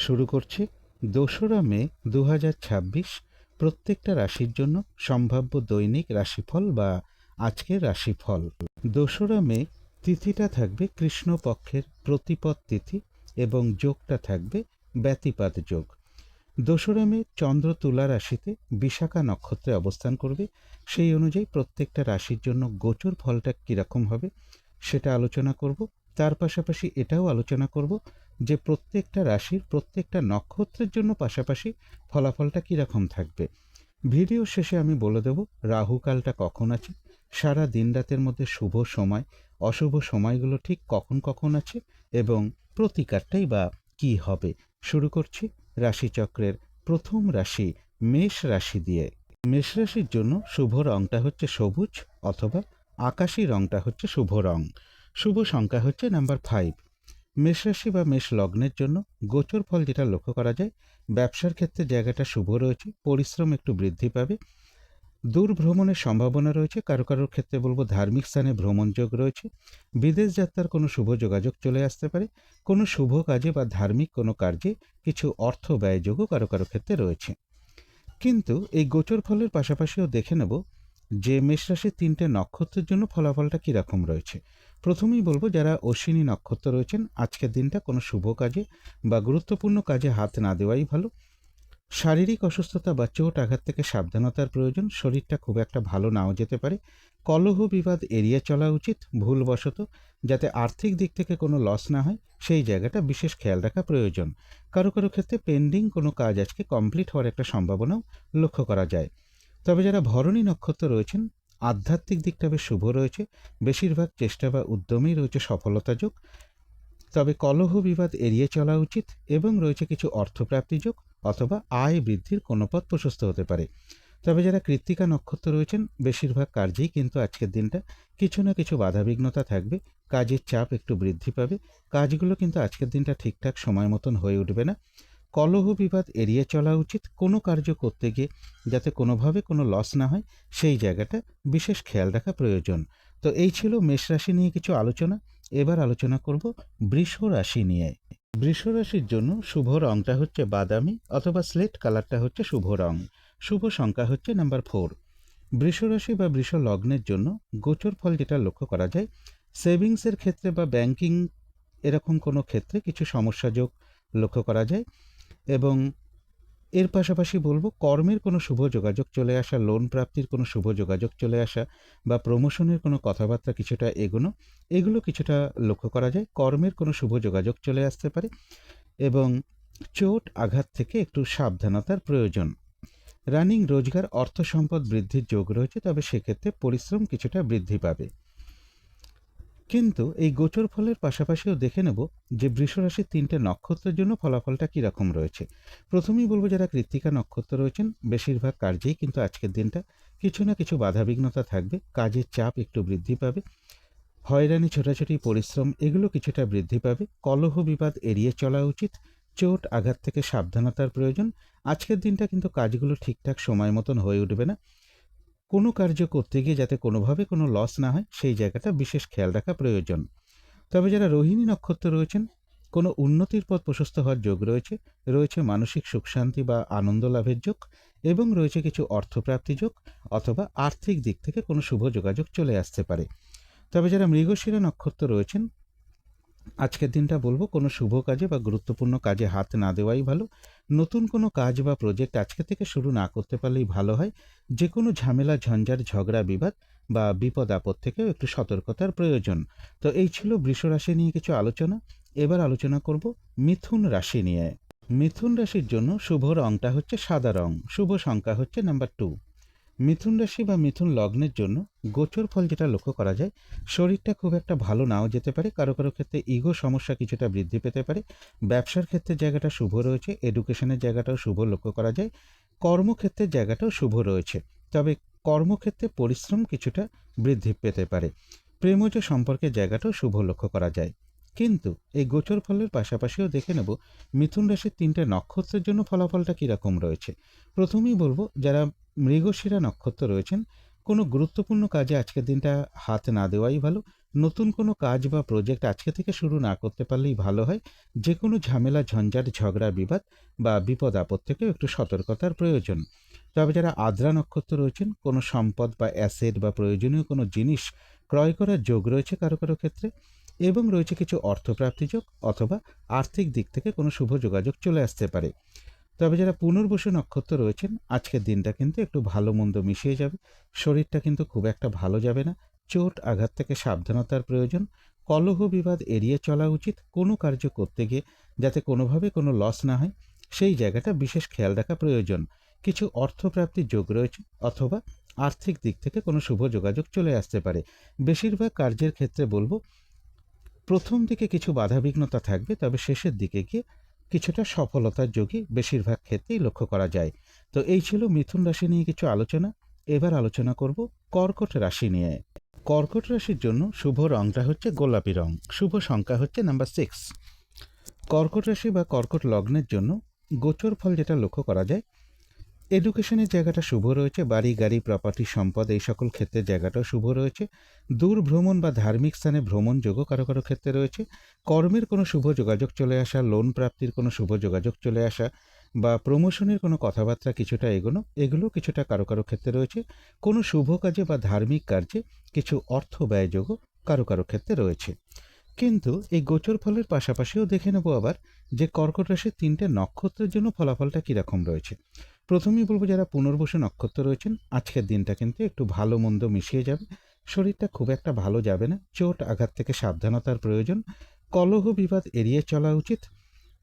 শুরু করছি ২রা মে ২০২৬ প্রত্যেকটা রাশির জন্য সম্ভাব্য দৈনিক রাশিফল বা আজকের রাশিফল। ২রা মে তিথিটা থাকবে কৃষ্ণপক্ষের প্রতিপদ তিথি এবং যোগটা থাকবে ব্যতিপাত যোগ। ২রা মে চন্দ্র তুলা রাশিতে বিশাখা নক্ষত্রে অবস্থান করবে। সেই অনুযায়ী প্রত্যেকটা রাশির জন্য গোচর ফলটা কীরকম হবে সেটা আলোচনা করব। তার পাশাপাশি এটাও আলোচনা করব যে প্রত্যেকটা রাশির প্রত্যেকটা নক্ষত্রের জন্য পাশাপাশি ফলাফলটা কীরকম থাকবে। ভিডিও শেষে আমি বলে দেব রাহুকালটা কখন আছে, সারা দিন রাতের মধ্যে শুভ সময় অশুভ সময়গুলো ঠিক কখন কখন আছে এবং প্রতিকারটাই বা কী হবে। শুরু করছি রাশিচক্রের প্রথম রাশি মেষ রাশি দিয়ে। মেষ রাশির জন্য শুভ রংটা হচ্ছে সবুজ অথবা আকাশী রংটা হচ্ছে শুভ রং। শুভ সংখ্যা হচ্ছে নাম্বার 5। মেষ রাশি বা মেষ লগ্নের জন্য গোচর ফল যেটা লক্ষ্য করা যায়, ব্যবসার ক্ষেত্রে জায়গাটা শুভ রয়েছে, পরিশ্রম একটু বৃদ্ধি পাবে, দূর ভ্রমণের সম্ভাবনা রয়েছে, কারো কারোর ক্ষেত্রে বলবো ধার্মিক স্থানে ভ্রমণ যোগ রয়েছে, বিদেশ যাত্রার কোনো শুভ যোগাযোগ চলে আসতে পারে, কোনো শুভ কাজে বা ধার্মিক কোনো কার্যে কিছু অর্থ ব্যয় যোগও কারো কারো ক্ষেত্রে রয়েছে। কিন্তু এই গোচর ফলের পাশাপাশিও দেখে নেব যে মেষ রাশির 3টে নক্ষত্রের জন্য ফলাফলটা কীরকম রয়েছে। প্রথমেই বলবো যারা অশ্বিনী নক্ষত্র রয়েছেন, আজকের দিনটা কোনো শুভ কাজে বা গুরুত্বপূর্ণ কাজে হাত না দেওয়াই ভালো। শারীরিক অসুস্থতা বা চোট আঘাত থেকে সাবধানতার প্রয়োজন, শরীরটা খুব একটা ভালো নাও যেতে পারে। কলহ বিবাদ এড়িয়ে চলা উচিত ভুলবশত, যাতে আর্থিক দিক থেকে কোনো লস না হয় সেই জায়গাটা বিশেষ খেয়াল রাখা প্রয়োজন। কারো কারো ক্ষেত্রে পেন্ডিং কোনো কাজ আজকে কমপ্লিট হওয়ার একটা সম্ভাবনাও লক্ষ্য করা যায়। তবে যারা ভরণী নক্ষত্র রয়েছেন, আধ্যাত্মিক দিকটা বেশ শুভ রয়েছে, বেশিরভাগ চেষ্টা বা উদ্যমেই রয়েছে সফলতা যোগ। তবে কলহ বিবাদ এড়িয়ে চলা উচিত এবং রয়েছে কিছু অর্থপ্রাপ্তি যোগ অথবা আয় বৃদ্ধির কোনো পথ প্রশস্ত হতে পারে। তবে যারা কৃত্তিকা নক্ষত্র রয়েছেন, বেশিরভাগ কার্যেই কিন্তু আজকের দিনটা কিছু না কিছু বাধাবিঘ্নতা থাকবে, কাজের চাপ একটু বৃদ্ধি পাবে, কাজগুলো কিন্তু আজকের দিনটা ঠিকঠাক সময় মতন হয়ে উঠবে না। কলহ বিবাদ এড়িয়ে চলা উচিত, কোনো কার্য করতে গিয়ে যাতে কোনোভাবে কোনো লস না হয় সেই জায়গাটা বিশেষ খেয়াল রাখা প্রয়োজন। তো এই ছিল মেষ রাশি নিয়ে কিছু আলোচনা। এবার আলোচনা করব বৃষ রাশি নিয়ে। বৃষ রাশির জন্য শুভ রংটা হচ্ছে বাদামি অথবা স্লেট কালারটা হচ্ছে শুভ রং। শুভ সংখ্যা হচ্ছে নাম্বার 4। বৃষ রাশি বা বৃষ লগ্নের জন্য গোচর ফল যেটা লক্ষ্য করা যায়, সেভিংসের ক্ষেত্রে বা ব্যাংকিং এরকম কোনো ক্ষেত্রে কিছু সমস্যা যোগ লক্ষ্য করা যায় এবং এর পাশাপাশি বলবো কর্মের কোনো শুভ যোগাযোগ চলে আসা, লোন প্রাপ্তির কোনো শুভ যোগাযোগ চলে আসা বা প্রমোশনের কোনো কথাবার্তা কিছুটা এগোনো, এগুলো কিছুটা লক্ষ্য করা যায়। কর্মের কোনো শুভ যোগাযোগ চলে আসতে পারে এবং চোট আঘাত থেকে একটু সাবধানতার প্রয়োজন। রানিং রোজগার অর্থ সম্পদ বৃদ্ধির যোগ রয়েছে, তবে সেক্ষেত্রে পরিশ্রম কিছুটা বৃদ্ধি পাবে। কিন্তু এই গোচর ফলের পাশাপাশিও দেখে নেব যে বৃষ রাশির 3টে নক্ষত্রের জন্য ফলাফলটা কীরকম রয়েছে। প্রথমেই বলবো যারা কৃত্তিকা নক্ষত্র রয়েছেন, বেশিরভাগ কার্যেই কিন্তু আজকের দিনটা কিছু না কিছু বাধাবিঘ্নতা থাকবে, কাজের চাপ একটু বৃদ্ধি পাবে, হয়রানি ছোটাছুটি পরিশ্রম এগুলো কিছুটা বৃদ্ধি পাবে। কলহ বিবাদ এড়িয়ে চলা উচিত, চোট আঘাত থেকে সাবধানতার প্রয়োজন। আজকের দিনটা কিন্তু কাজগুলো ঠিকঠাক সময় মতন হয়ে উঠবে না, কোনো কার্য করতে গিয়ে যাতে কোনোভাবে কোনো লস না হয় সেই জায়গাটা বিশেষ খেয়াল রাখা প্রয়োজন। তবে যারা রোহিণী নক্ষত্র রয়েছেন, কোনো উন্নতির পথ প্রশস্ত হওয়ার যোগ রয়েছে, রয়েছে মানসিক সুখ শান্তি বা আনন্দ লাভের যোগ এবং রয়েছে কিছু অর্থপ্রাপ্তি যোগ অথবা আর্থিক দিক থেকে কোনো শুভ যোগাযোগ চলে আসতে পারে। তবে যারা মৃগশিরা নক্ষত্র রয়েছেন, আজকের দিনটা বলবো কোনো শুভ কাজে বা গুরুত্বপূর্ণ কাজে হাত না দেওয়াই ভালো। নতুন কোনো কাজ বা প্রজেক্ট আজকে থেকে শুরু না করতে পারলেই ভালো হয়। যে কোনো ঝামেলা ঝঞ্ঝাট ঝগড়া বিবাদ বা বিপদ আপদ থেকেও একটু সতর্কতার প্রয়োজন। তো এই ছিল বৃষ রাশি নিয়ে কিছু আলোচনা। এবার আলোচনা করব মিথুন রাশি নিয়ে। মিথুন রাশির জন্য শুভ রংটা হচ্ছে সাদা রং, শুভ সংখ্যা হচ্ছে নাম্বার 2। মিথুন রাশি বা মিথুন লগ্নের জন্য গোচর ফল যেটা লক্ষ্য করা যায়, শরীরটা খুব একটা ভালো নাও যেতে পারে, কারো কারো ক্ষেত্রে ইগো সমস্যা কিছুটা বৃদ্ধি পেতে পারে। ব্যবসার ক্ষেত্রে জায়গাটা শুভ রয়েছে, এডুকেশনের জায়গাটাও শুভ লক্ষ্য করা যায়, কর্মক্ষেত্রের জায়গাটাও শুভ রয়েছে। তবে কর্মক্ষেত্রে পরিশ্রম কিছুটা বৃদ্ধি পেতে পারে। প্রেমজ সম্পর্কের জায়গাটাও শুভ লক্ষ্য করা যায়। কিন্তু এই গোচর ফলের পাশাপাশিও দেখে নেব মিথুন রাশির 3টে নক্ষত্রের জন্য ফলাফলটা কীরকম রয়েছে। প্রথমেই বলবো যারা মৃগশিরা নক্ষত্র রয়েছেন, কোনো গুরুত্বপূর্ণ কাজে আজকের দিনটা হাত না দেওয়াই ভালো। নতুন কোনো কাজ বা প্রজেক্ট আজকে থেকে শুরু না করতে পারলেই ভালো হয়। যে কোনো ঝামেলা, ঝঞ্ঝাট, ঝগড়া, বিবাদ বা বিপদ আপদ থেকেও একটু সতর্কতার প্রয়োজন। তবে যারা আদ্রা নক্ষত্র রয়েছেন, কোনো সম্পদ বা অ্যাসেট বা প্রয়োজনীয় কোনো জিনিস ক্রয় করার যোগ রয়েছে কারো কারো ক্ষেত্রে, এবং রয়েছে কিছু অর্থপ্রাপ্তি যোগ অথবা আর্থিক দিক থেকে কোনো শুভ যোগাযোগ চলে আসতে পারে। তবে যারা পুনর্বসু নক্ষত্র রয়েছেন, আজকের দিনটা কিন্তু একটু ভালো মন্দ মিশিয়ে যাবে। শরীরটা কিন্তু খুব একটা ভালো যাবে না। চোট আঘাত থেকে সাবধানতার প্রয়োজন। কলহ বিবাদ এড়িয়ে চলা উচিত। কোনো কার্য করতে গিয়ে যাতে কোনোভাবে কোনো লস না হয়, সেই জায়গাটা বিশেষ খেয়াল রাখা প্রয়োজন। কিছু অর্থপ্রাপ্তির যোগ রয়েছে অথবা আর্থিক দিক থেকে কোনো শুভ যোগাযোগ চলে আসতে পারে। বেশিরভাগ কার্যের ক্ষেত্রে বলবো, প্রথম দিকে কিছু বাধাবিঘ্নতা থাকবে, তবে শেষের দিকে গিয়ে কিছুটা সফলতার যোগই বেশিরভাগ ক্ষেত্রেই লক্ষ্য করা যায়। তো এই ছিল মিথুন রাশি নিয়ে কিছু আলোচনা। এবার আলোচনা করব কর্কট রাশি নিয়ে। কর্কট রাশির জন্য শুভ রংটা হচ্ছে গোলাপি রং। শুভ সংখ্যা হচ্ছে নাম্বার 6। কর্কট রাশি বা কর্কট লগ্নের জন্য গোচর ফল যেটা লক্ষ্য করা যায়, এডুকেশনের জায়গাটা শুভ রয়েছে। বাড়ি, গাড়ি, প্রপার্টি, সম্পদ এই সকল ক্ষেত্রে জায়গাটাও শুভ রয়েছে। দূর ভ্রমণ বা ধার্মিক স্থানে ভ্রমণ যোগও কারো কারো ক্ষেত্রে রয়েছে। কর্মের কোনো শুভ যোগাযোগ চলে আসা, লোন প্রাপ্তির কোনো শুভ যোগাযোগ চলে আসা বা প্রমোশনের কোনো কথাবার্তা কিছুটা এগোনো, এগুলো কিছুটা কারো কারো ক্ষেত্রে রয়েছে। কোনো শুভ কাজে বা ধার্মিক কার্যে কিছু অর্থ ব্যয়যোগও কারো কারো ক্ষেত্রে রয়েছে। কিন্তু এই গোচর ফলের পাশাপাশিও দেখে নেব আবার যে কর্কট রাশির 3টে নক্ষত্রের জন্য ফলাফলটা কীরকম রয়েছে। প্রথমেই বলবো, যারা পুনর্বসু নক্ষত্র রয়েছেন, আজকের দিনটা কিন্তু একটু ভালো মন্দ মিশিয়ে যাবে। শরীরটা খুব একটা ভালো যাবে না। চোট আঘাত থেকে সাবধানতার প্রয়োজন। কলহ বিবাদ এড়িয়ে চলা উচিত।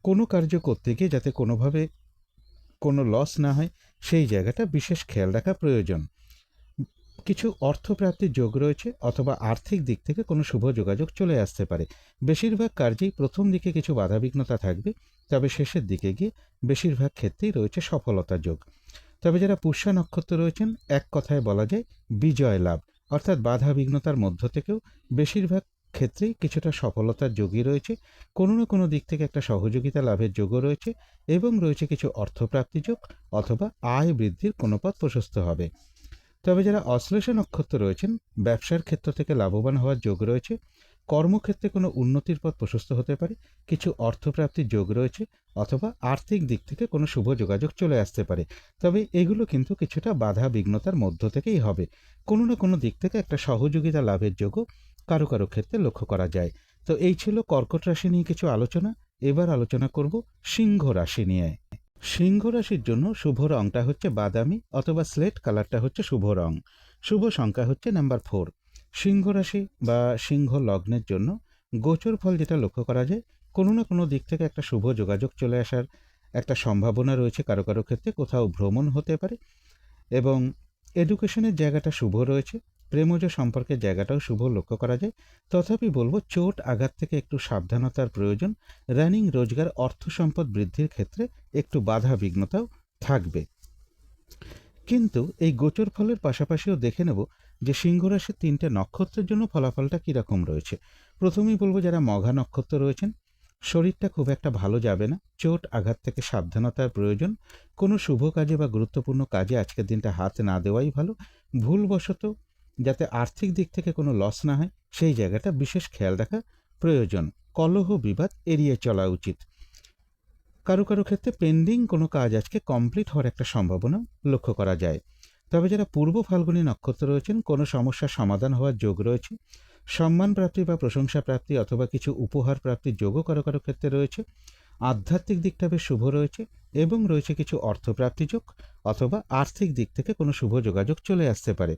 কোনো কার্য করতে গিয়ে যাতে কোনোভাবে কোনো লস না হয়, সেই জায়গাটা বিশেষ খেয়াল রাখা প্রয়োজন। কিছু অর্থপ্রাপ্তির যোগ রয়েছে অথবা আর্থিক দিক থেকে কোনো শুভ যোগাযোগ চলে আসতে পারে। বেশিরভাগ কার্যেই প্রথম দিকে কিছু বাধাবিঘ্নতা থাকবে, তবে শেষের দিকে গিয়ে বেশিরভাগ ক্ষেত্রেই রয়েছে সফলতা যোগ। তবে যারা পুষ্যা নক্ষত্র রয়েছেন, এক কথায় বলা যায় বিজয় লাভ, অর্থাৎ বাধা বিঘ্নতার মধ্য থেকেও বেশিরভাগ ক্ষেত্রেই কিছুটা সফলতার যোগই রয়েছে। কোনো না কোনো দিক থেকে একটা সহযোগিতা লাভের যোগও রয়েছে, এবং রয়েছে কিছু অর্থপ্রাপ্তি যোগ অথবা আয় বৃদ্ধির কোনো পথ প্রশস্ত হবে। তবে যারা অশ্লেষা নক্ষত্র রয়েছেন, ব্যবসার ক্ষেত্র থেকে লাভবান হওয়ার যোগ রয়েছে। কর্মক্ষেত্রে কোনো উন্নতির পথ প্রশস্ত হতে পারে। কিছু অর্থপ্রাপ্তির যোগ রয়েছে অথবা আর্থিক দিক থেকে কোনো শুভ যোগাযোগ চলে আসতে পারে। তবে এগুলো কিন্তু কিছুটা বাধা বিঘ্নতার মধ্য থেকেই হবে। কোনো না কোনো দিক থেকে একটা সহযোগিতা লাভের যোগও কারো কারো ক্ষেত্রে লক্ষ্য করা যায়। তো এই ছিল কর্কট রাশি নিয়ে কিছু আলোচনা। এবার আলোচনা করব সিংহ রাশি নিয়ে। সিংহ রাশির জন্য শুভ রংটা হচ্ছে বাদামি অথবা স্লেট কালারটা হচ্ছে শুভ রং। শুভ সংখ্যা হচ্ছে নাম্বার 4। সিংহ রাশি বা সিংহ লগ্নের জন্য গোচর ফল যেটা লক্ষ্য করা যায়, কোনো না কোনো দিক থেকে একটা শুভ যোগাযোগ চলে আসার একটা সম্ভাবনা রয়েছে কারো কারো ক্ষেত্রে। কোথাও ভ্রমণ হতে পারে, এবং এডুকেশনের জায়গাটা শুভ রয়েছে। প্রেমজ সম্পর্কের জায়গাটাও শুভ লক্ষ্য করা যায়। তথাপি বলবো, চোট আঘাত থেকে একটু সাবধানতার প্রয়োজন। রানিং রোজগার, অর্থ সম্পদ বৃদ্ধির ক্ষেত্রে একটু বাধা বিঘ্নতাও থাকবে। কিন্তু এই গোচর ফলের পাশাপাশিও দেখে নেব যে সিংহ রাশির 3টে নক্ষত্রের জন্য ফলাফলটা কীরকম রয়েছে। প্রথমেই বলবো, যারা মঘা নক্ষত্র রয়েছেন, শরীরটা খুব একটা ভালো যাবে না। চোট আঘাত থেকে সাবধানতার প্রয়োজন। কোনো শুভ কাজে বা গুরুত্বপূর্ণ কাজে আজকের দিনটা হাত না দেওয়াই ভালো। ভুলবশত যাতে আর্থিক দিক থেকে কোনো লস না হয়, সেই জায়গাটা বিশেষ খেয়াল রাখা প্রয়োজন। কলহ বিবাদ এড়িয়ে চলা উচিত। কারো কারো ক্ষেত্রে পেন্ডিং কোনো কাজ আজকে কমপ্লিট হওয়ার একটা সম্ভাবনা লক্ষ্য করা যায়। তবে যারা পূর্ব ফাল্গুনী নক্ষত্র রয়েছেন, কোনো সমস্যার সমাধান হওয়ার যোগ রয়েছে। সম্মান প্রাপ্তি বা প্রশংসা প্রাপ্তি অথবা কিছু উপহার প্রাপ্তির যোগও কারো কারো ক্ষেত্রে রয়েছে। আধ্যাত্মিক দিকটা বেশ শুভ রয়েছে, এবং রয়েছে কিছু অর্থপ্রাপ্তি যোগ অথবা আর্থিক দিক থেকে কোনো শুভ যোগাযোগ চলে আসতে পারে।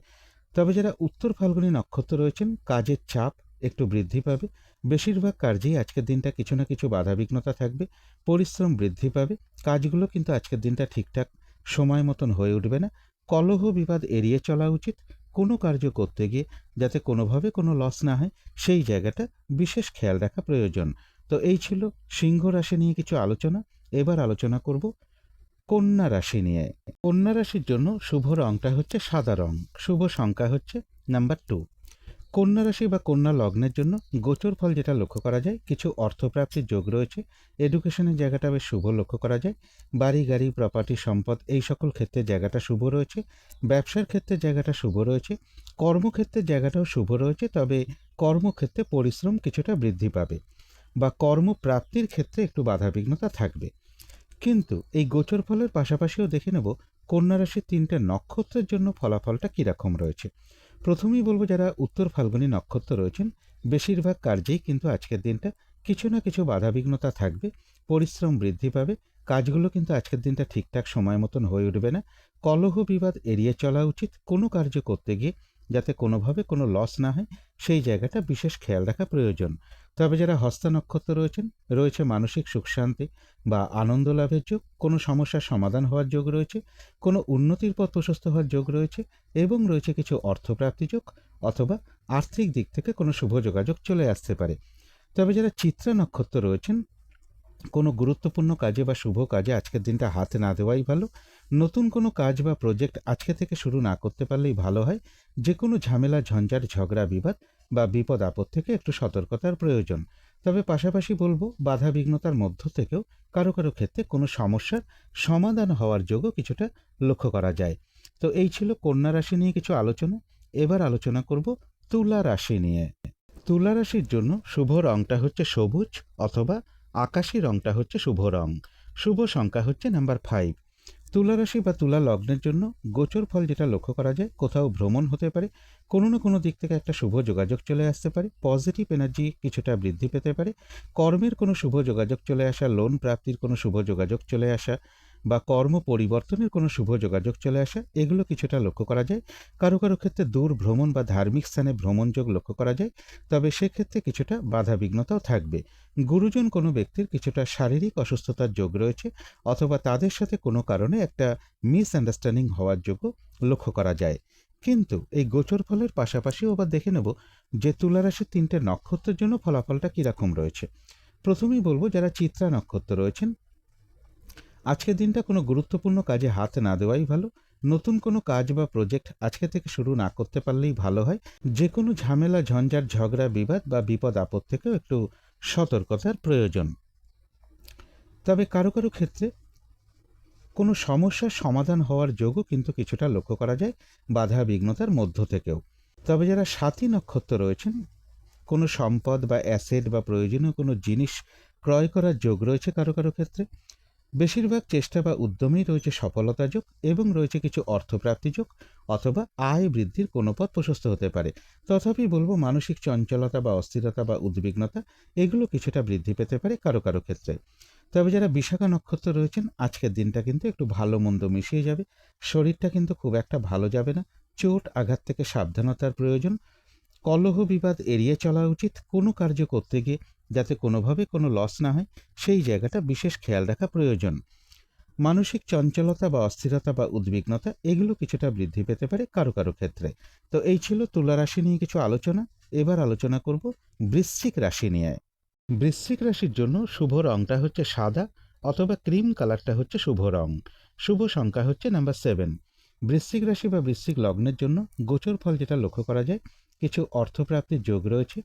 তবে যারা উত্তর ফাল্গুনী নক্ষত্র রয়েছেন, কাজের চাপ একটু বৃদ্ধি পাবে। বেশিরভাগ কার্যেই আজকের দিনটা কিছু না কিছু বাধাবিঘ্নতা থাকবে। পরিশ্রম বৃদ্ধি পাবে। কাজগুলো কিন্তু আজকের দিনটা ঠিকঠাক সময় মতন হয়ে উঠবে না। কলহ বিবাদ এড়িয়ে চলা উচিত। কোনো কার্য করতে গিয়ে যাতে কোনোভাবে কোনো লস না হয়, সেই জায়গাটা বিশেষ খেয়াল রাখা প্রয়োজন। তো এই ছিল সিংহ রাশি নিয়ে কিছু আলোচনা। এবার আলোচনা করব কন্যা রাশি নিয়ে। কন্যা রাশির জন্য শুভ রংটা হচ্ছে সাদা রং। শুভ সংখ্যা হচ্ছে নাম্বার 2। কন্যা রাশি বা কন্যা লগ্নের জন্য গোচর ফল যেটা লক্ষ্য করা যায়, কিছু অর্থপ্রাপ্তির যোগ রয়েছে। এডুকেশনের জায়গাটা বেশ শুভ লক্ষ্য করা যায়। বাড়ি গাড়ি প্রপার্টি সম্পদ এই সকল ক্ষেত্রে জায়গাটা শুভ রয়েছে। ব্যবসার ক্ষেত্রে জায়গাটা শুভ রয়েছে। কর্মক্ষেত্রের জায়গাটাও শুভ রয়েছে, তবে কর্মক্ষেত্রে পরিশ্রম কিছুটা বৃদ্ধি পাবে বা কর্মপ্রাপ্তির ক্ষেত্রে একটু বাধাবিঘ্নতা থাকবে। কিন্তু এই গোচর ফলের পাশাপাশিও দেখে নেব কন্যা রাশির 3টে নক্ষত্রের জন্য ফলাফলটা কীরকম রয়েছে। প্রথমেই বলবো, যারা উত্তর ফাল্গুনী নক্ষত্র রয়েছেন, বেশিরভাগ কার্যেই কিন্তু আজকের দিনটা কিছু না কিছু বাধাবিঘ্নতা থাকবে, পরিশ্রম বৃদ্ধি পাবে, কাজগুলো কিন্তু আজকের দিনটা ঠিকঠাক সময় মতন হয়ে উঠবে না। কলহ বিবাদ এড়িয়ে চলা উচিত। কোনো কার্য করতে গিয়ে যাতে কোনোভাবে কোনো লস না হয়, সেই জায়গাটা বিশেষ খেয়াল রাখা প্রয়োজন। তবে যারা হস্তা নক্ষত্র রয়েছেন, রয়েছে মানসিক সুখ শান্তি বা আনন্দ লাভের যোগ, কোনো সমস্যার সমাধান হওয়ার যোগ রয়েছে, কোনো উন্নতির পথ প্রশস্ত হওয়ার যোগ রয়েছে, এবং রয়েছে কিছু অর্থপ্রাপ্তি যোগ, অথবা আর্থিক দিক থেকে কোনো শুভ যোগাযোগ চলে আসতে পারে। তবে যারা চিত্রা নক্ষত্র রয়েছেন, কোনো গুরুত্বপূর্ণ কাজে বা শুভ কাজে আজকের দিনটা হাত না দেওয়াই ভালো। নতুন কোনো কাজ বা প্রজেক্ট আজকে থেকে শুরু না করতে পারলেই ভালো হয়। যে কোনো ঝামেলা ঝঞ্ঝাট ঝগড়া বিবাদ বা বিপদ আপদ থেকে একটু সতর্কতার প্রয়োজন। তবে পাশাপাশি বলবো, বাধা বিঘ্নতার মধ্য থেকেও কারো কারো ক্ষেত্রে কোনো সমস্যার সমাধান হওয়ার যোগও কিছুটা লক্ষ্য করা যায়। তো এই ছিল কন্যা রাশি নিয়ে কিছু আলোচনা। এবার আলোচনা করব তুলা রাশি নিয়ে। তুলা রাশির জন্য শুভ রংটা হচ্ছে সবুজ, অথবা আকাশি রংটা হচ্ছে শুভ রং। শুভ সংখ্যা হচ্ছে নাম্বার 5। তুলা রাশি বা তুলা লগ্নের জন্য গোচর ফল যেটা লক্ষ্য করা যায়, কোথাও ভ্রমণ হতে পারে, কোনো না কোনো দিক থেকে একটা শুভ যোগাযোগ চলে আসতে পারে, পজিটিভ এনার্জি কিছুটা বৃদ্ধি পেতে পারে, কর্মের কোনো শুভ যোগাযোগ চলে আসা, লোন প্রাপ্তির কোনো শুভ যোগাযোগ চলে আসা, বা কর্ম পরিবর্তনের কোনো শুভ যোগাযোগ চলে আসা, এগুলো কিছুটা লক্ষ্য করা যায়। কারো কারো ক্ষেত্রে দূর ভ্রমণ বা ধার্মিক স্থানে ভ্রমণ যোগ লক্ষ্য করা যায়, তবে সেক্ষেত্রে কিছুটা বাধা বিঘ্নতাও থাকবে। গুরুজন কোনো ব্যক্তির কিছুটা শারীরিক অসুস্থতার যোগ রয়েছে, অথবা তাদের সাথে কোনো কারণে একটা মিসআন্ডারস্ট্যান্ডিং হওয়ার যোগও লক্ষ্য করা যায়। কিন্তু এই গোচর ফলের পাশাপাশিও আবার দেখে নেব যে তুলা রাশির 3টে নক্ষত্রের জন্য ফলাফলটা কীরকম রয়েছে। প্রথমেই বলবো, যারা চিত্রা নক্ষত্র রয়েছেন, আজকের দিনটা কোনো গুরুত্বপূর্ণ কাজে হাত না দেওয়াই ভালো। নতুন কোনো কাজ বা প্রজেক্ট আজকে থেকে শুরু না করতে পারলেই ভালো হয়। যে কোনো ঝামেলা ঝঞ্ঝাট ঝগড়া বিবাদ বা বিপদ আপদ থেকেও একটু সতর্কতার প্রয়োজন। তবে কারো কারো ক্ষেত্রে কোনো সমস্যার সমাধান হওয়ার যোগও কিন্তু কিছুটা লক্ষ্য করা যায়, বাধা বিঘ্নতার মধ্য থেকেও। তবে যারা সাথী নক্ষত্র রয়েছেন, কোনো সম্পদ বা অ্যাসেট বা প্রয়োজনীয় কোনো জিনিস ক্রয় করার যোগ রয়েছে কারো কারো ক্ষেত্রে। বেশিরভাগ চেষ্টা বা উদ্যমেই রয়েছে সফলতা যোগ, এবং রয়েছে কিছু অর্থপ্রাপ্তি যোগ, অথবা আয় বৃদ্ধির কোনো পথ প্রশস্ত হতে পারে। তথাপি বলবো, মানসিক চঞ্চলতা বা অস্থিরতা বা উদ্বিগ্নতা এগুলো কিছুটা বৃদ্ধি পেতে পারে কারো কারো ক্ষেত্রে। তবে যারা বিশাখা নক্ষত্র রয়েছেন, আজকের দিনটা কিন্তু একটু ভালো মন্দ মিশিয়ে যাবে। শরীরটা কিন্তু খুব একটা ভালো যাবে না। চোট আঘাত থেকে সাবধানতার প্রয়োজন। কলহ বিবাদ এড়িয়ে চলা উচিত। কোনো কার্য করতে গিয়ে যাতে কোনোভাবে কোনো লস না হয়, সেই জায়গাটা বিশেষ খেয়াল রাখা প্রয়োজন। মানসিক চঞ্চলতা বা অস্থিরতা বা উদ্বিগ্নতা এগুলো কিছুটা বৃদ্ধি পেতে পারে কারো কারো ক্ষেত্রে। তো এই ছিল তুলা রাশি নিয়ে কিছু আলোচনা। এবার আলোচনা করব বৃশ্চিক রাশি নিয়ে। বৃশ্চিক রাশির জন্য শুভ রংটা হচ্ছে সাদা, অথবা ক্রিম কালারটা হচ্ছে শুভ রং। শুভ সংখ্যা হচ্ছে নাম্বার 7। বৃশ্চিক রাশি বা বৃশ্চিক লগ্নের জন্য গোচর ফল যেটা লক্ষ্য করা যায়, কিছু অর্থপ্রাপ্তির যোগ রয়েছে।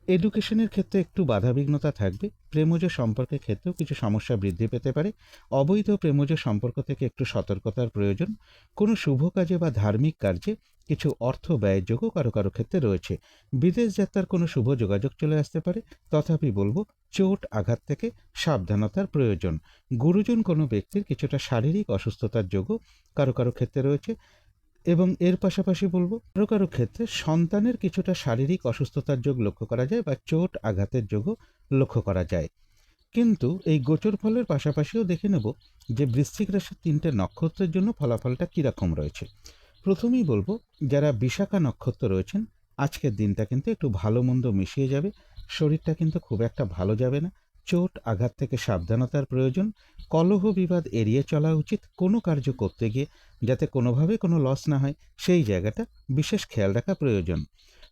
এডুকেশনের ক্ষেত্রে একটু বাধাবিঘ্নতা থাকবে। প্রেমজ সম্পর্কের ক্ষেত্রেও কিছু সমস্যা বৃদ্ধি পেতে পারে। অবৈধ প্রেমজ সম্পর্ক থেকে একটু সতর্কতার প্রয়োজন। কোনো শুভ কাজে বা ধার্মিক কার্যে কিছু অর্থ ব্যয়ের যোগও কারো কারো ক্ষেত্রে রয়েছে। বিদেশ যাত্রার কোনো শুভ যোগাযোগ চলে আসতে পারে, তথাপি বলবো চোট আঘাত থেকে সাবধানতার প্রয়োজন। গুরুজন কোনো ব্যক্তির কিছুটা শারীরিক অসুস্থতার যোগও কারো কারো ক্ষেত্রে রয়েছে, এবং এর পাশাপাশি বলবো, কারো কারো ক্ষেত্রে সন্তানের কিছুটা শারীরিক অসুস্থতার যোগ লক্ষ্য করা যায়, বা চোট আঘাতের যোগও লক্ষ্য করা যায়। কিন্তু এই গোচর ফলের পাশাপাশিও দেখে নেব যে বৃশ্চিক রাশির 3টে নক্ষত্রের জন্য ফলাফলটা কীরকম রয়েছে। প্রথমেই বলবো, যারা বিশাখা নক্ষত্র রয়েছেন, আজকের দিনটা কিন্তু একটু ভালো মন্দ মিশিয়ে যাবে। শরীরটা কিন্তু খুব একটা ভালো যাবে না। চোট আঘাত থেকে সাবধানতার প্রয়োজন। কলহ বিবাদ এড়িয়ে চলা উচিত। কোনো কার্য করতে গিয়ে যাতে কোনোভাবে কোনো লস না হয়, সেই জায়গাটা বিশেষ খেয়াল রাখা প্রয়োজন।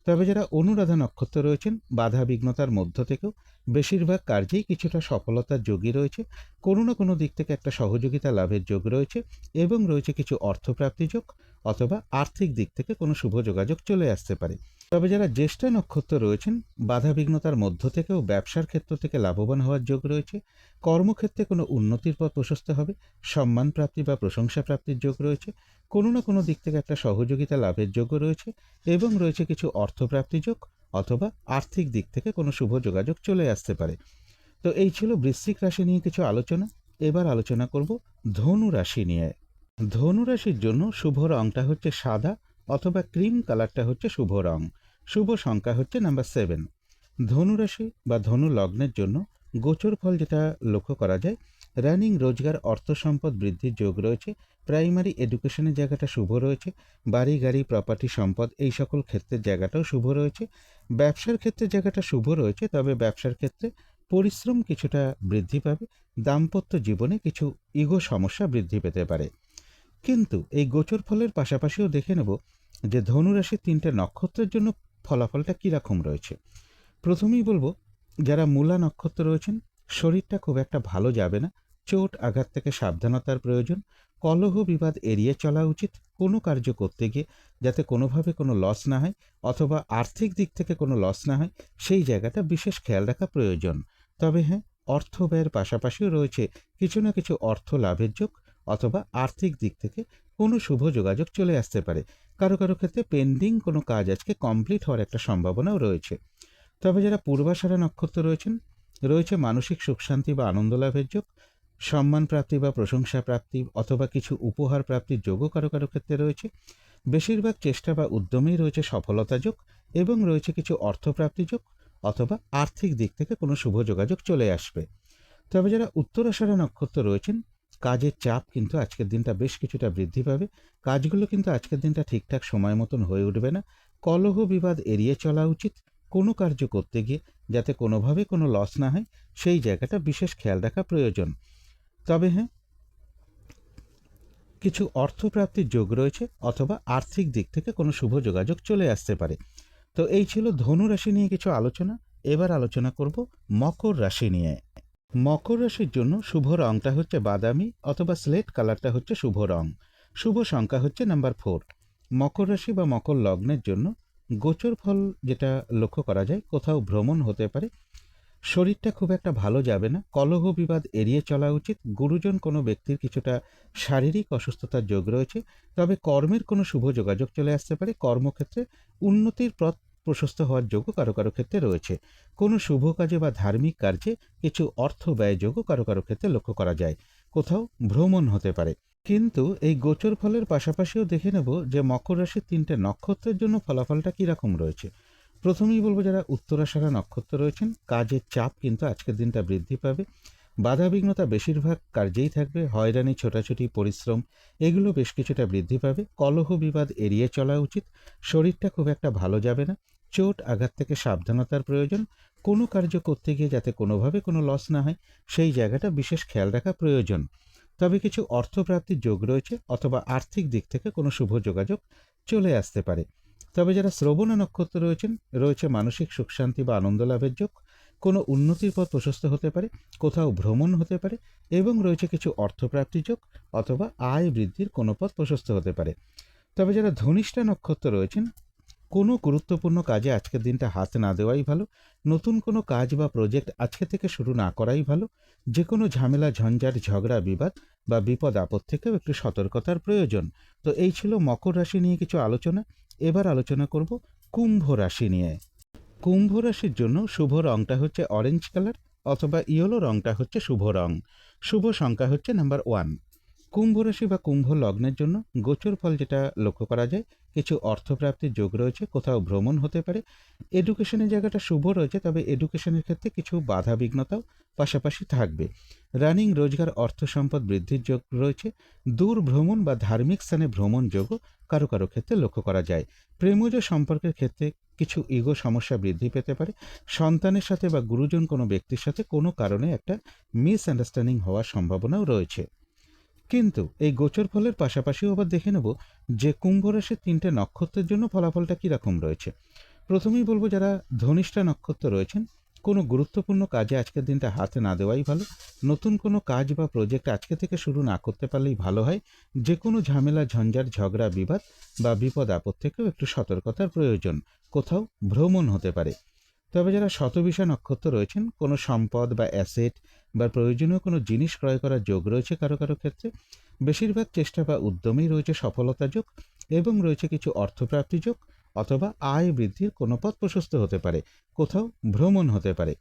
তবে যারা অনুরাধা নক্ষত্র রয়েছেন, বাধা বিঘ্নতার মধ্য থেকেও বেশিরভাগ কার্যেই কিছুটা সফলতার যোগই রয়েছে। কোনো না কোনো দিক থেকে একটা সহযোগিতা লাভের যোগ রয়েছে, এবং রয়েছে কিছু অর্থপ্রাপ্তি যোগ, অথবা আর্থিক দিক থেকে কোনো শুভ যোগাযোগ চলে আসতে পারে। তবে যারা জ্যেষ্ঠা নক্ষত্র রয়েছেন, বাধাবিঘ্নতার মধ্য থেকেও ব্যবসার ক্ষেত্র থেকে লাভবান হওয়ার যোগ রয়েছে। কর্মক্ষেত্রে কোনো উন্নতির পথ প্রশস্ত হবে, সম্মান প্রাপ্তি বা প্রশংসা প্রাপ্তির যোগ রয়েছে, কোনো না কোনো দিক থেকে একটা সহযোগিতা লাভের যোগ্য রয়েছে এবং রয়েছে কিছু অর্থপ্রাপ্তি যোগ অথবা আর্থিক দিক থেকে কোনো শুভ যোগাযোগ চলে আসতে পারে। তো এই ছিল বৃশ্চিক রাশি নিয়ে কিছু আলোচনা। এবার আলোচনা করব ধনু রাশি নিয়ে। ধনু রাশির জন্য শুভ রংটা হচ্ছে সাদা অথবা ক্রিম কালারটা হচ্ছে শুভ রং। শুভ সংখ্যা হচ্ছে নাম্বার 7। ধনু রাশি বা ধনু লগ্নের জন্য গোচর ফল যেটা লক্ষ্য করা যায়, রানিং রোজগার অর্থ সম্পদ বৃদ্ধির যোগ রয়েছে। প্রাইমারি এডুকেশনের জায়গাটা শুভ রয়েছে। বাড়ি গাড়ি প্রপার্টি সম্পদ এই সকল ক্ষেত্রের জায়গাটাও শুভ রয়েছে। ব্যবসার ক্ষেত্রে জায়গাটা শুভ রয়েছে, তবে ব্যবসার ক্ষেত্রে পরিশ্রম কিছুটা বৃদ্ধি পাবে। দাম্পত্য জীবনে কিছু ইগো সমস্যা বৃদ্ধি পেতে পারে। কিন্তু এই গোচর ফলের পাশাপাশিও দেখে নেব যে ধনুরাশির 3টে নক্ষত্রের জন্য ফলাফলটা কীরকম রয়েছে। প্রথমেই বলবো, যারা মূলা নক্ষত্র রয়েছেন, শরীরটা খুব একটা ভালো যাবে না। চোট আঘাত থেকে সাবধানতার প্রয়োজন। কলহ বিবাদ এড়িয়ে চলা উচিত। কোনো কার্য করতে গিয়ে যাতে কোনোভাবে কোনো লস না হয় অথবা আর্থিক দিক থেকে কোনো লস না হয়, সেই জায়গাটা বিশেষ খেয়াল রাখা প্রয়োজন। তবে হ্যাঁ, অর্থ ব্যয়ের পাশাপাশিও রয়েছে কিছু না কিছু অর্থ লাভের যোগ অথবা আর্থিক দিক থেকে কোনো শুভ যোগাযোগ চলে আসতে পারে। কারো কারো ক্ষেত্রে পেন্ডিং কোনো কাজ আজকে কমপ্লিট হওয়ার একটা সম্ভাবনাও রয়েছে। তবে যারা পূর্বাষাঢ়া নক্ষত্র রয়েছেন, রয়েছে মানসিক সুখ শান্তি বা আনন্দ লাভের যোগ। সম্মান প্রাপ্তি বা প্রশংসা প্রাপ্তি অথবা কিছু উপহার প্রাপ্তির যোগও কারো কারো ক্ষেত্রে রয়েছে। বেশিরভাগ চেষ্টা বা উদ্যমেই রয়েছে সফলতা যোগ এবং রয়েছে কিছু অর্থপ্রাপ্তি যোগ অথবা আর্থিক দিক থেকে কোনো শুভ যোগাযোগ চলে আসবে। তবে যারা উত্তরাষাঢ়া নক্ষত্র রয়েছেন, কাজের চাপ কিন্তু আজকের দিনটা বেশ কিছুটা বৃদ্ধি পাবে। কাজগুলো কিন্তু আজকের দিনটা ঠিকঠাক সময় মতন হয়ে উঠবে না। কলহ বিবাদ এড়িয়ে চলা উচিত। কোনো কার্য করতে গিয়ে যাতে কোনোভাবে কোনো লস না হয়, সেই জায়গাটা বিশেষ খেয়াল রাখা প্রয়োজন। তবে হ্যাঁ, কিছু অর্থপ্রাপ্তির যোগ রয়েছে অথবা আর্থিক দিক থেকে কোনো শুভ যোগাযোগ চলে আসতে পারে। তো এই ছিল ধনু রাশি নিয়ে কিছু আলোচনা। এবার আলোচনা করব মকর রাশি নিয়ে। মকর রাশির জন্য শুভ রংটা হচ্ছে বাদামি অথবা স্লেট কালারটা হচ্ছে শুভ রং। শুভ সংখ্যা হচ্ছে নাম্বার 4। মকর রাশি বা মকর লগ্নের জন্য গোচর ফল যেটা লক্ষ্য করা যায়, কোথাও ভ্রমণ হতে পারে। শরীরটা খুব একটা ভালো যাবে না। কলহ বিবাদ এড়িয়ে চলা উচিত। গুরুজন কোনো ব্যক্তির কিছুটা শারীরিক অসুস্থতার যোগ রয়েছে। তবে কর্মের কোনো শুভ যোগাযোগ চলে আসতে পারে। কর্মক্ষেত্রে উন্নতির পথ প্রশস্ত হওয়ার যোগও কারো কারো ক্ষেত্রে রয়েছে। কোনো শুভ কাজে বা ধার্মিক কার্যে কিছু অর্থ ব্যয় যোগও কারো কারো ক্ষেত্রে লক্ষ্য করা যায়। কোথাও ভ্রমণ হতে পারে। কিন্তু এই গোচর ফলের পাশাপাশিও দেখে নেব যে মকর রাশির 3টে নক্ষত্রের জন্য ফলাফলটা কীরকম রয়েছে। প্রথমেই বলবো, যারা উত্তরাষাঢ়া নক্ষত্র রয়েছেন, কাজের চাপ কিন্তু আজকের দিনটা বৃদ্ধি পাবে। বাধাবিঘ্নতা বেশিরভাগ কার্যেই থাকবে। হয়রানি, ছোটাছুটি, পরিশ্রম এগুলো বেশ কিছুটা বৃদ্ধি পাবে। কলহ বিবাদ এড়িয়ে চলা উচিত। শরীরটা খুব একটা ভালো যাবে না। চোট আঘাত থেকে সাবধানতার প্রয়োজন। কোনো কার্য করতে গিয়ে যাতে কোনোভাবে কোনো লস না হয়, সেই জায়গাটা বিশেষ খেয়াল রাখা প্রয়োজন। তবে কিছু অর্থপ্রাপ্তির যোগ রয়েছে অথবা আর্থিক দিক থেকে কোনো শুভ যোগাযোগ চলে আসতে পারে। তবে যারা শ্রবণা নক্ষত্র রয়েছেন, রয়েছে মানসিক সুখ শান্তি বা আনন্দ লাভের যোগ। কোনো উন্নতির পথ প্রশস্ত হতে পারে। কোথাও ভ্রমণ হতে পারে এবং রয়েছে কিছু অর্থপ্রাপ্তি যোগ অথবা আয় বৃদ্ধির কোনো পথ প্রশস্ত হতে পারে। তবে যারা ধনিষ্ঠা নক্ষত্র রয়েছেন, কোনো গুরুত্বপূর্ণ কাজে আজকের দিনটা হাত না দেওয়াই ভালো। নতুন কোনো কাজ বা প্রজেক্ট আজকে থেকে শুরু না করাই ভালো। যে কোনো ঝামেলা, ঝঞ্ঝাট, ঝগড়া, বিবাদ বা বিপদ আপদ থেকেও একটু সতর্কতার প্রয়োজন। তো এই ছিল মকর রাশি নিয়ে কিছু আলোচনা। এবার আলোচনা করব কুম্ভ রাশি নিয়ে। কুম্ভ রাশির জন্য শুভ রংটা হচ্ছে অরেঞ্জ কালার অথবা ইয়েলো রংটা হচ্ছে শুভ রং। শুভ সংখ্যা হচ্ছে নাম্বার 1। কুম্ভ রাশি বা কুম্ভ লগ্নের জন্য গোচর ফল যেটা লক্ষ্য করা যায়, কিছু অর্থপ্রাপ্তির যোগ রয়েছে। কোথাও ভ্রমণ হতে পারে। এডুকেশনের জায়গাটা শুভ রয়েছে, তবে এডুকেশনের ক্ষেত্রে কিছু বাধা বিঘ্নতাও পাশাপাশি থাকবে। রানিং রোজগার অর্থ সম্পদ বৃদ্ধির যোগ রয়েছে। দূর ভ্রমণ বা ধার্মিক স্থানে ভ্রমণ যোগও কারো কারো ক্ষেত্রে লক্ষ্য করা যায়। প্রেমজ সম্পর্কের ক্ষেত্রে কিছু ইগো সমস্যা বৃদ্ধি পেতে পারে। সন্তানের সাথে বা গুরুজন কোনো ব্যক্তির সাথে কোনো কারণে একটা মিসআন্ডারস্ট্যান্ডিং হওয়ার সম্ভাবনাও রয়েছে। কিন্তু এই গোচর ফলের পাশাপাশিও আবার দেখে নেব যে কুম্ভ রাশির 3টে নক্ষত্রের জন্য ফলাফলটা কীরকম রয়েছে। প্রথমেই বলবো, যারা ধনিষ্ঠা নক্ষত্র রয়েছেন, কোনো গুরুত্বপূর্ণ কাজে আজকের দিনটা হাত না দেওয়াই ভালো। নতুন কোনো কাজ বা প্রজেক্ট আজকে থেকে শুরু না করতে পারলেই ভালো হয়। যে কোনো ঝামেলা, ঝঞ্ঝাট, ঝগড়া, বিবাদ বা বিপদ আপদ থেকেও একটু সতর্কতার প্রয়োজন। কোথাও ভ্রমণ হতে পারে। তবে যারা শতবিষা নক্ষত্র রয়েছেন, কোনো সম্পদ বা অ্যাসেট বা প্রয়োজনীয় কোনো জিনিস ক্রয় করার যোগ রয়েছে কারো কারো ক্ষেত্রে। বেশিরভাগ চেষ্টা বা উদ্যমেই রয়েছে সফলতা যোগ এবং রয়েছে কিছু অর্থপ্রাপ্তি যোগ অথবা আয় বৃদ্ধির কোনো পথ প্রশস্ত হতে পারে। কোথাও ভ্রমণ হতে পারে।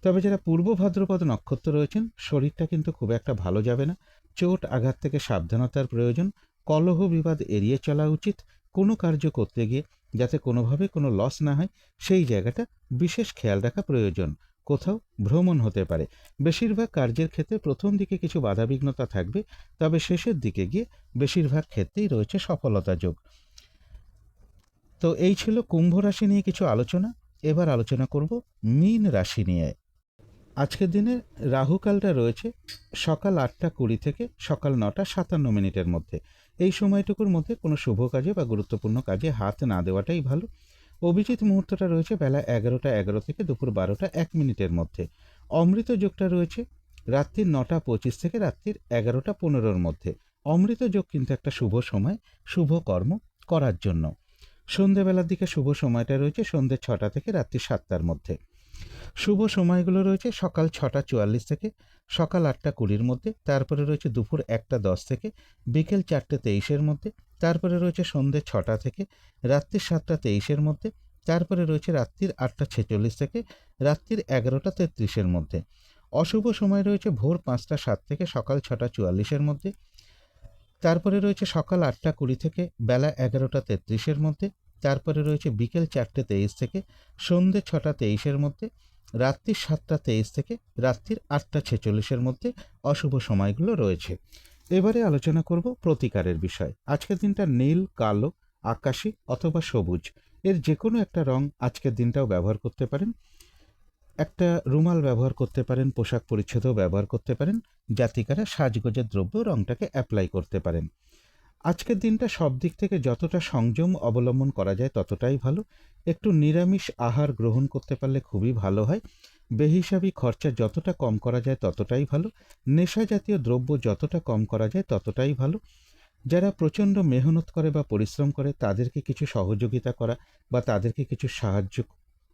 তবে যারা পূর্ব ভাদ্রপদ নক্ষত্র রয়েছেন, শরীরটা কিন্তু খুব একটা ভালো যাবে না। চোট আঘাত থেকে সাবধানতার প্রয়োজন। কলহ বিবাদ এড়িয়ে চলা উচিত। কোনো কার্য করতে গিয়ে যাতে কোনোভাবে কোনো লস না হয়, সেই জায়গাটা বিশেষ খেয়াল রাখা প্রয়োজন। কোথাও ভ্রমণ হতে পারে। বেশিরভাগ কার্যের ক্ষেত্রে প্রথম দিকে কিছু বাধাবিঘ্নতা থাকবে, তবে শেষের দিকে গিয়ে বেশিরভাগ ক্ষেত্রেই রয়েছে সফলতা যোগ। তো এই ছিল কুম্ভ রাশি নিয়ে কিছু আলোচনা। এবার আলোচনা করব মীন রাশি নিয়ে। আজকের দিনে রাহুকালটা রয়েছে সকাল 8:20 থেকে সকাল 9:57 মধ্যে। এই সময়টুকুর মধ্যে কোনো শুভ কাজে বা গুরুত্বপূর্ণ কাজে হাত না দেওয়াটাই ভালো। অভিজিৎ মুহূর্তটা রয়েছে বেলা 11:11 থেকে দুপুর 12:01 মধ্যে। অমৃত যোগটা রয়েছে রাত্রির 9:25 থেকে রাত্রির 11:15 মধ্যে। অমৃত যোগ কিন্তু একটা শুভ সময়, শুভ কর্ম করার জন্য। সন্ধেবেলার দিকে শুভ সময়টা রয়েছে সন্ধে 6টা থেকে রাত্রি 7টার মধ্যে। শুভ সময়গুলো রয়েছে সকাল 6:44 থেকে সকাল 8:20 মধ্যে। তারপরে রয়েছে দুপুর 1:10 থেকে বিকেল 4:23 মধ্যে। তারপরে রয়েছে সন্ধে 6টা থেকে রাত্রি 7:23 মধ্যে। তারপরে রয়েছে রাত্রির 8:46 থেকে রাত্রির 11:33 মধ্যে। অশুভ সময় রয়েছে ভোর 5:07 থেকে সকাল 6:44 মধ্যে। তারপরে রয়েছে সকাল 8:20 থেকে বেলা 11:33 মধ্যে। তারপরে রয়েছে বিকেল 4:23 থেকে সন্ধে 6:23 মধ্যে। রাত্রি 7:23 থেকে রাত্রির 8:46 মধ্যে অশুভ সময়গুলো রয়েছে। এবারে আলোচনা করব প্রতিকারের বিষয়। আজকের দিনটা নীল, কালো, আকাশি অথবা সবুজ এর যে কোনো একটা রং আজকের দিনটাও ব্যবহার করতে পারেন। একটা রুমাল ব্যবহার করতে পারেন, পোশাক পরিচ্ছদও ব্যবহার করতে পারেন। জাতিকারা সাজগোজের দ্রব্য রংটাকে অ্যাপ্লাই করতে পারেন। আজকের দিনটা সব দিক থেকে যতটা সংযম অবলম্বন করা যায় ততটাই ভালো। একটু নিরামিষ আহার গ্রহণ করতে পারলে খুবই ভালো হয়। বেহিসাবি খরচা যতটা কম করা যায় ততটাই ভালো। নেশা জাতীয় দ্রব্য যতটা কম করা যায় ততটাই ভালো। যারা প্রচণ্ড মেহনত করে বা পরিশ্রম করে তাদেরকে কিছু সহযোগিতা করা বা তাদেরকে কিছু সাহায্য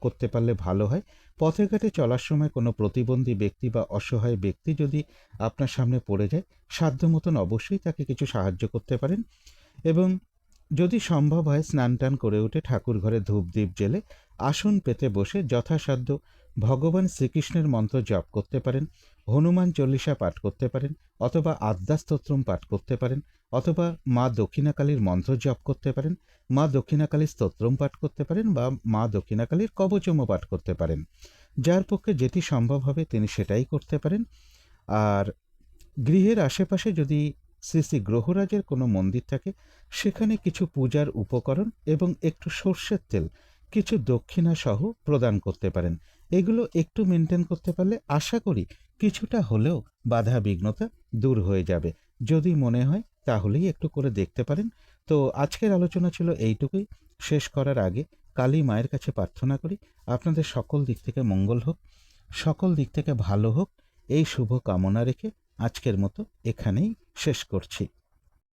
করতে পারলে ভালো হয়। পথে ঘাটে চলার সময় কোনো প্রতিবন্ধী ব্যক্তি বা অসহায় ব্যক্তি যদি আপনার সামনে পড়ে যায়, সাধ্য মতন অবশ্যই তাকে কিছু সাহায্য করতে পারেন। এবং যদি সম্ভব হয় স্নান টান করে উঠে ঠাকুর ঘরে ধূপ দ্বীপ জ্বেলে আসন পেতে বসে যথাসাধ্য ভগবান শ্রীকৃষ্ণের মন্ত্র জপ করতে পারেন, হনুমান চল্লিশা পাঠ করতে পারেন, অথবা আদ্যাস্তোত্রম পাঠ করতে পারেন, অথবা মা দক্ষিণাকালীর মন্ত্র জপ করতে পারেন, মা দক্ষিণাকালীর স্তোত্রম পাঠ করতে পারেন বা মা দক্ষিণাকালীর কবচমও পাঠ করতে পারেন। যার পক্ষে যেটি সম্ভব হবে তিনি সেটাই করতে পারেন। আর গৃহের আশেপাশে যদি শ্রী শ্রী গ্রহরাজের কোনো মন্দির থাকে, সেখানে কিছু পূজার উপকরণ এবং একটু সর্ষের তেল, কিছু দক্ষিণা সহ প্রদান করতে পারেন। এগুলো একটু মেনটেন করতে পারলে আশা করি কিছুটা হলেও বাধা বিঘ্নতা দূর হয়ে যাবে। যদি মনে হয় তাহলেই একটু করে দেখতে পারেন। তো আজকের আলোচনা ছিল এইটুকুই। শেষ করার আগে কালী মায়ের কাছে প্রার্থনা করি আপনাদের সকল দিক থেকে মঙ্গল হোক, সকল দিক থেকে ভালো হোক, এই শুভ কামনা রেখে আজকের মতো এখানেই শেষ করছি।